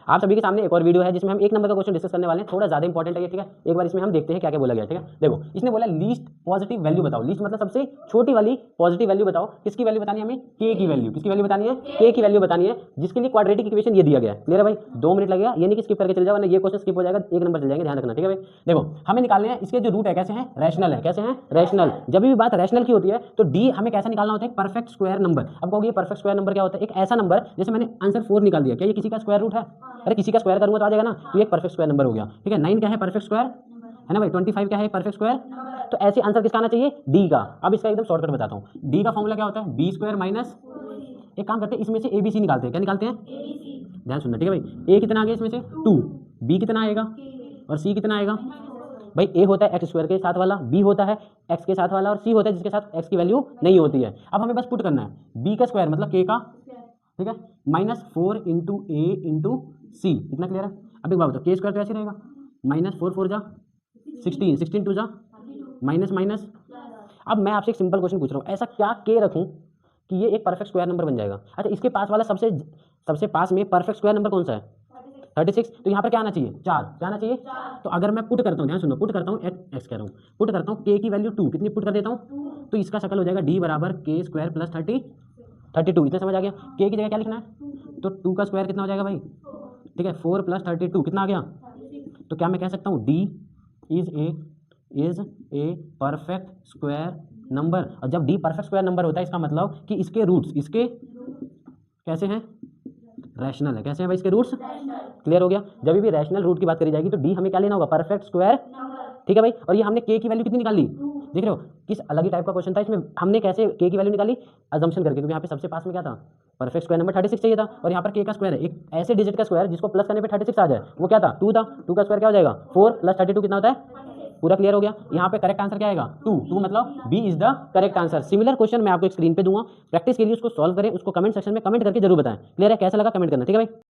आप सभी के सामने एक और वीडियो है जिसमें हम एक नंबर का क्वेश्चन डिस्कस करने वाले हैं, थोड़ा ज्यादा इंपॉर्टेंट है ये, ठीक है। एक बार इसमें हम देखते हैं क्या क्या बोला गया, ठीक है। देखो इसने बोला लीस्ट पॉजिटिव वैल्यू बताओ, लीस्ट मतलब सबसे छोटी वाली पॉजिटिव वैल्यू बताओ। किसकी वैल्यू बतानी है हमें? के की वैल्यू। किसकी वैल्यू बतानी है? के की वैल्यू बतानी है, जिसके लिए क्वाड्रेटिक इक्वेशन ये दिया गया है। क्लियर है भाई? 2 मिनट लगेगा, ये नहीं कि स्किप करके चल जाओ, वरना ये क्वेश्चन स्किप हो जाएगा, एक नंबर चल जाएंगे, ध्यान रखना, ठीक है भाई। देखो हमें निकालने हैं इसके जो रूट है कैसे हैं? रैशनल है। कैसे हैं? रैशनल। जब भी बात रैशनल की होती है तो डी हमें कैसा निकालना होता है? Perfect square number. अब कहोगे ये परफेक्ट स्क्वायर नंबर क्या होता है? एक ऐसा नंबर, जैसे मैंने आंसर 4 निकाल दिया, क्या ये किसी का स्क्वायर रूट है? अरे किसी का स्क्वायर करूंगा तो आ जाएगा ना, तो ये एक परफेक्ट स्क्वायर नंबर हो गया, ठीक है। 9 क्या है? परफेक्ट स्क्वायर है ना भाई। 25 क्या है? Perfect square. तो ऐसे आंसर किसका आना चाहिए? डी का। अब इसका एकदम शॉर्टकट बताता हूँ। डी का फॉर्मूला क्या होता है? बी स्क्वायर माइनस, एक काम करते हैं इसमें से एबीसी निकालते हैं। क्या निकालते हैं? ध्यान सुनना, ठीक है भाई। ए कितना आ गया इसमें से? 2, बी कितना आएगा और सी कितना आएगा? भाई ए होता है एक्स स्क्वायर के साथ वाला, बी होता है एक्स के साथ वाला, और सी होता है जिसके साथ एक्स की वैल्यू नहीं होती है। अब हमें बस पुट करना है बी का स्क्वायर मतलब के का, ठीक है, माइनस 4 इंटू ए इंटू सी। इतना क्लियर है? अब एक बात बताओ, के स्क्वायर तो ऐसे रहेगा, माइनस 4 4 जा 16, 16 2 जा माइनस माइनस। अब मैं आपसे एक सिंपल क्वेश्चन पूछ रहा हूँ, ऐसा क्या के रखूँ कि ये एक परफेक्ट स्क्वायर नंबर बन जाएगा? अच्छा इसके पास वाला सबसे पास में परफेक्ट स्क्वायर नंबर कौन सा है? 36। तो यहाँ पर क्या आना चाहिए? 4। क्या आना चाहिए? तो अगर मैं पुट करता हूँ, ध्यान सुनो, पुट करता हूँ एक्स कह रहा हूँ, पुट करता हूँ के की वैल्यू 2, कितनी पुट कर देता हूँ? तो इसका शक्ल हो जाएगा डी बराबर के स्क्वायर प्लस 32। इतना समझ आ गया? के की जगह क्या लिखना है? तो 2 का स्क्वायर कितना हो जाएगा भाई? ठीक है, 4 प्लस 32 कितना आ गया? तो क्या मैं कह सकता हूँ D is a perfect square number. और जब डी परफेक्ट स्क्वायर नंबर होता है इसका मतलब कि इसके रूट्स इसके कैसे हैं? रैशनल है। कैसे हैं भाई इसके रूट्स? क्लियर हो गया? जब भी रैशनल रूट की बात करी जाएगी तो डी हमें क्या लेना होगा? परफेक्ट स्क्वायर, ठीक है भाई। और ये हमने के की वैल्यू कितनी निकाली? देख रहे हो किस अलग ही टाइप का क्वेश्चन था इसमें। हमने कैसे के की वैल्यू निकाली? अजम्पशन करके, क्योंकि यहाँ पे सबसे पास में क्या था? परफेक्ट स्क्वायर नंबर 36 चाहिए था, और यहाँ पर के का स्क्वायर है, एक ऐसे डिजिट का स्क्वायर जिसको प्लस करने पे 36 आ जाए, वो क्या था? 2 था। 2 का स्क्वायर क्या हो जाएगा? 4 प्लस 32 कितना होता है? पूरा क्लियर हो गया? यहाँ पे करेक्ट आंसर क्या आएगा? 2 मतलब B is the correct answer. Similar question मैं आपको स्क्रीन पे दूंगा, प्रैक्टिस के लिए उसको सॉल्व करें, उसको कमेंट सेक्शन में कमेंट करके जरूर बताएं। क्लियर है? कैसा लगा कमेंट करना, ठीक है भाई।